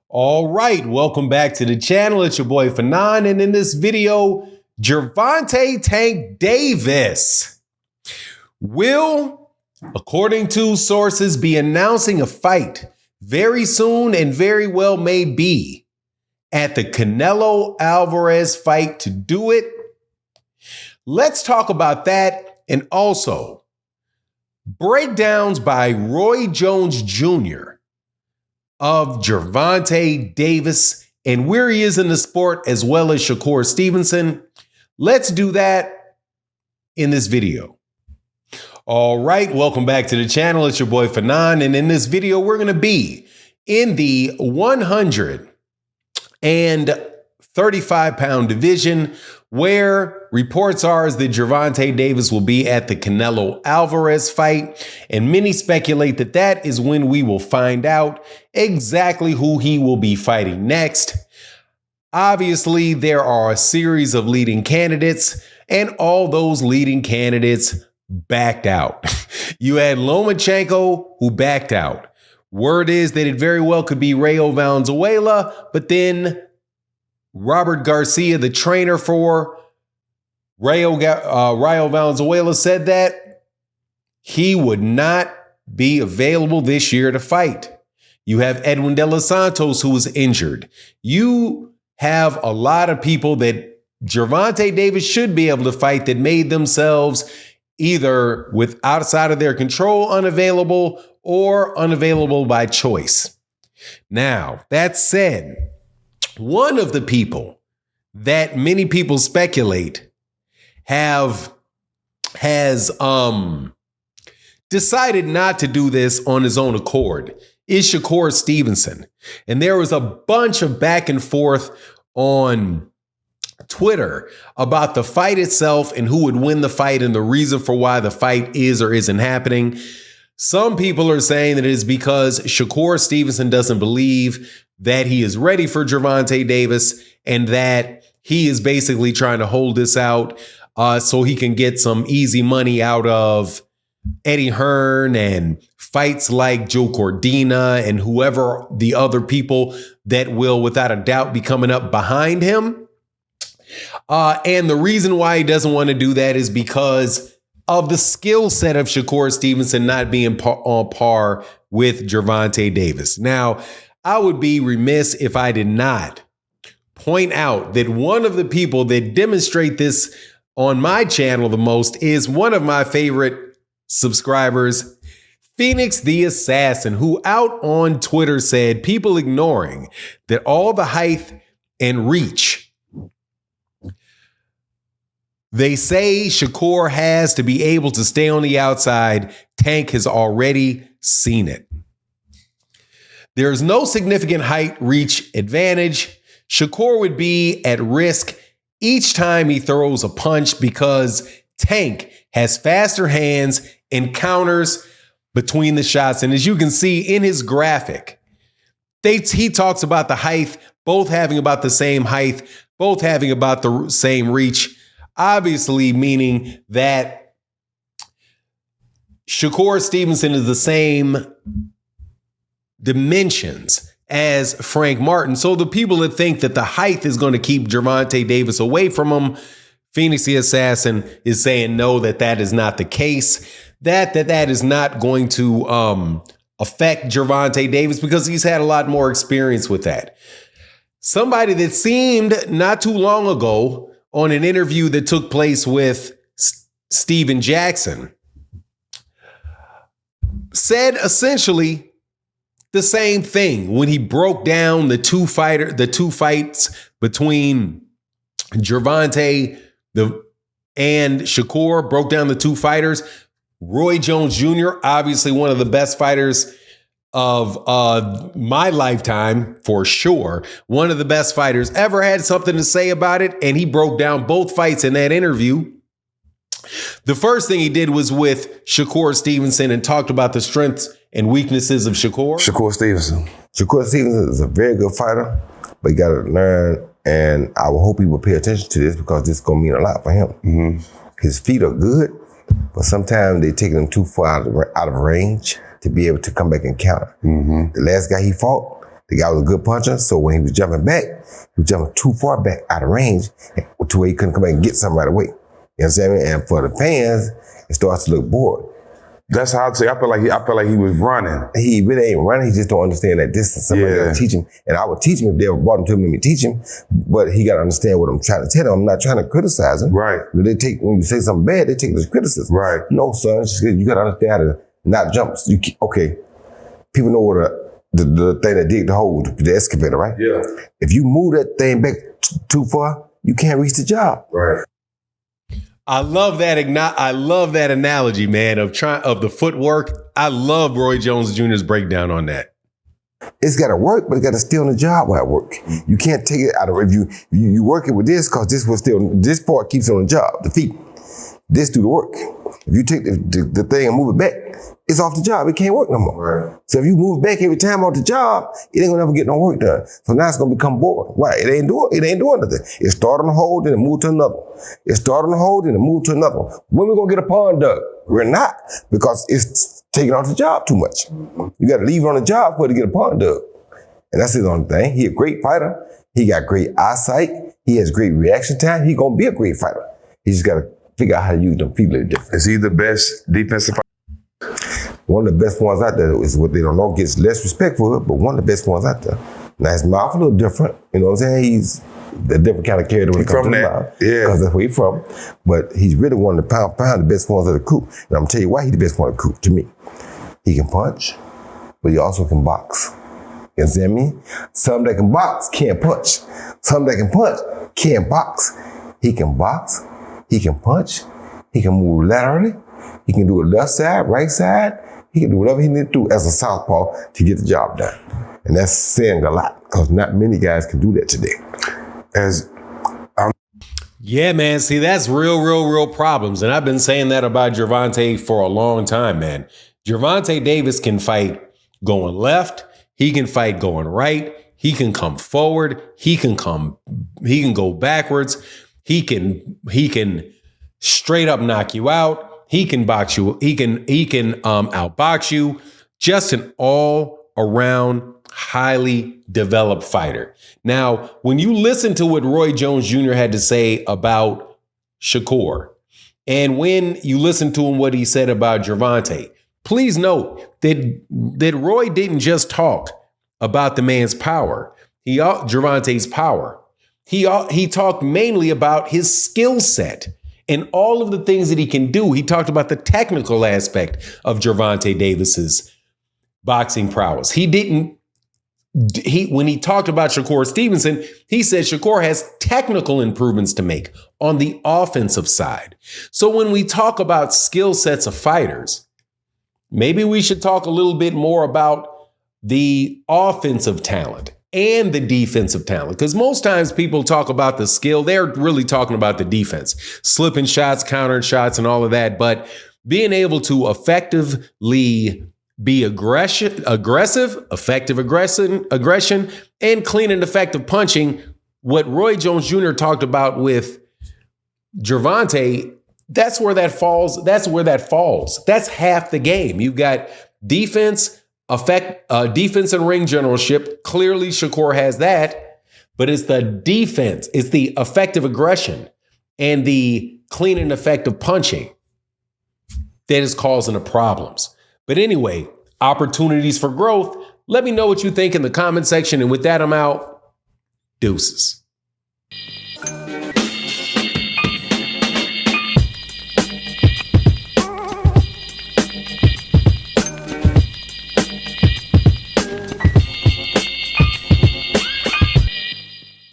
All right, welcome back to the channel. It's your boy Fanon, and in this video, Gervonta Tank Davis will, according to sources, be announcing a fight very soon and very well may be at the Canelo Alvarez fight. To do it, let's talk about that, and also breakdowns by Roy Jones Jr. of Gervonta Davis and where he is in the sport, as well as Shakur Stevenson. Let's do that in this video. All right, welcome back to the channel. It's your boy Fanon, and in this video, we're going to be in the 135-pound division, where reports are that Gervonta Davis will be at the Canelo Alvarez fight, and many speculate that that is when we will find out exactly who he will be fighting next. Obviously, there are a series of leading candidates, and all those leading candidates backed out. You had Lomachenko, who backed out. Word is that it very well could be Rayo Valenzuela, but then Robert Garcia, the trainer for Rayo Valenzuela, said that he would not be available this year to fight. You have Edwin De Los Santos, who was injured. You have a lot of people that Gervonta Davis should be able to fight that made themselves either with outside of their control unavailable or unavailable by choice. Now, that said, one of the people that many people speculate has decided not to do this on his own accord is Shakur Stevenson. And there was a bunch of back and forth on Twitter about the fight itself and who would win the fight and the reason for why the fight is or isn't happening. Some people are saying that it is because Shakur Stevenson doesn't believe that he is ready for Gervonta Davis and that he is basically trying to hold this out so he can get some easy money out of Eddie Hearn and fights like Joe Cordina and whoever the other people that will without a doubt be coming up behind him. And the reason why he doesn't want to do that is because of the skill set of Shakur Stevenson not being on par with Gervonta Davis. Now, I would be remiss if I did not point out that one of the people that demonstrate this on my channel the most is one of my favorite subscribers, Phoenix the Assassin, who out on Twitter said people ignoring that all the height and reach they say Shakur has to be able to stay on the outside. Tank has already seen it. There is no significant height reach advantage. Shakur would be at risk each time he throws a punch because Tank has faster hands and counters between the shots. And as you can see in his graphic, he talks about the height, both having about the same height, both having about the same reach. Obviously, meaning that Shakur Stevenson is the same dimensions as Frank Martin. So the people that think that the height is going to keep Gervonta Davis away from him, Phoenix the Assassin is saying no, that is not the case. That is not going to affect Gervonta Davis because he's had a lot more experience with that. Somebody that seemed not too long ago on an interview that took place with Steven Jackson said essentially the same thing when he broke down the two fights between Gervonta and Shakur, broke down the two fighters. Roy Jones Jr., obviously one of the best fighters of my lifetime, for sure. One of the best fighters ever, had something to say about it, and he broke down both fights in that interview. The first thing he did was with Shakur Stevenson and talked about the strengths and weaknesses of Shakur. Shakur Stevenson is a very good fighter, but you got to learn, and I will hope he will pay attention to this because this is going to mean a lot for him. Mm-hmm. His feet are good, but sometimes they take him too far out of range to be able to come back and counter. Mm-hmm. The last guy he fought, The guy was a good puncher, so when he was jumping back, he was jumping too far back out of range to where he couldn't come back and get something right away. You know what I'm saying? And for the fans, it starts to look bored. That's how I'd say. I feel like he was running. He really ain't running. He just don't understand that distance. Somebody got to teach him. And I would teach him if they ever brought him to me, let me teach him. But he got to understand what I'm trying to tell him. I'm not trying to criticize him. Right. When you say something bad, they take it as criticism. Right. No, son. You got to understand how to not jump. Okay. People know what the thing that dig the hole, the excavator, right? Yeah. If you move that thing back too far, you can't reach the job. Right. I love that. I love that analogy, man, of the footwork. I love Roy Jones Jr.'s breakdown on that. It's got to work, but it got to stay on the job while it work. You can't take it out of if you working with this because this part keeps it on the job. The feet, this do the work. If you take the thing and move it back, it's off the job. It can't work no more. Right. So if you move back every time off the job, it ain't gonna never get no work done. So now it's gonna become boring. Why? It ain't doing nothing. It start on the hole, then it move to another. It start on the hole, then it move to another. When we gonna get a pond dug? We're not, because it's taking off the job too much. You gotta leave it on the job for it to get a pond dug. And that's his only thing. He a great fighter. He got great eyesight. He has great reaction time. He gonna be a great fighter. He just gotta figure out how to use them feet a little different. Is he the best defensive fighter? One of the best ones out there is what they don't know, gets less respect for it, but one of the best ones out there. Now his mouth a little different, you know what I'm saying? He's a different kind of character when it comes to the mouth. Yeah. Because that's where he's from. But he's really one of the pound the best ones of the crew. And I'm gonna tell you why he's the best one of the crew to me. He can punch, but he also can box. You understand me? Some that can box can't punch. Some that can punch can't box. He can box, he can punch, he can move laterally, he can do it left side, right side. He can do whatever he needs to do as a southpaw to get the job done. And that's saying a lot, because not many guys can do that today. Yeah, man. See, that's real problems. And I've been saying that about Gervonta for a long time, man. Gervonta Davis can fight going left. He can fight going right. He can come forward. He can go backwards. He can straight up knock you out. He can box you. He can outbox you. Just an all around highly developed fighter. Now, when you listen to what Roy Jones Jr. had to say about Shakur, and when you listen to him what he said about Gervonta, please note that Roy didn't just talk about the man's power. Gervonta's power. He talked mainly about his skill set and all of the things that he can do. He talked about the technical aspect of Gervonta Davis's boxing prowess. When he talked about Shakur Stevenson, he said Shakur has technical improvements to make on the offensive side. So when we talk about skill sets of fighters, maybe we should talk a little bit more about the offensive talent and the defensive talent. Because most times people talk about the skill, they're really talking about the defense, slipping shots, countering shots, and all of that. But being able to effectively be aggressive, effective aggression, and clean and effective punching, what Roy Jones Jr. talked about with Gervonta, that's where that falls. That's half the game. You've got defense, defense and ring generalship. Clearly, Shakur has that, but it's the defense, it's the effective aggression and the clean and effective punching that is causing the problems. But anyway, opportunities for growth. Let me know what you think in the comment section. And with that, I'm out. Deuces.